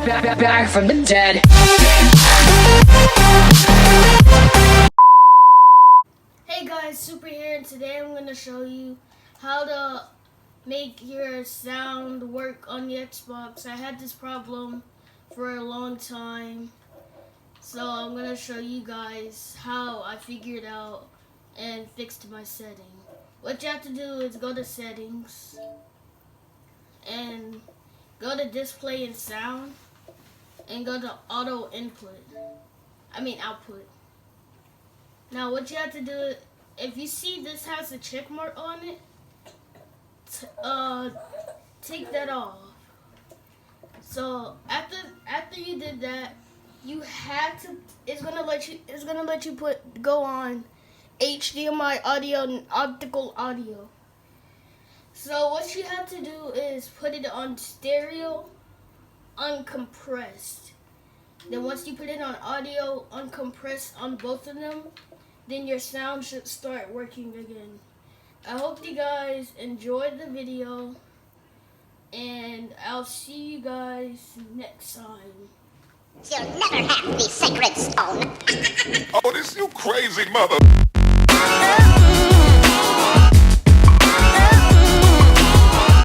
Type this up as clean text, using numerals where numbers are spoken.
back from the dead. Hey guys, Super here, and today I'm going to show you how to make your sound work on the Xbox. I had this problem for a long time, so I'm going to show you guys how I figured out and fixed my setting. What you have to do is go to settings and go to display and sound and go to auto output. Now what you have to do, if you see this has a check mark on it, take that off. So after you did that, you have to, it's gonna let you go on HDMI audio and optical audio. So what you have to do is put it on stereo uncompressed. Then once you put it on audio uncompressed on both of them, then your sound should start working again. I hope you guys enjoyed the video, and I'll see you guys next time. You'll never have the sacred stone. Oh, this you crazy mother.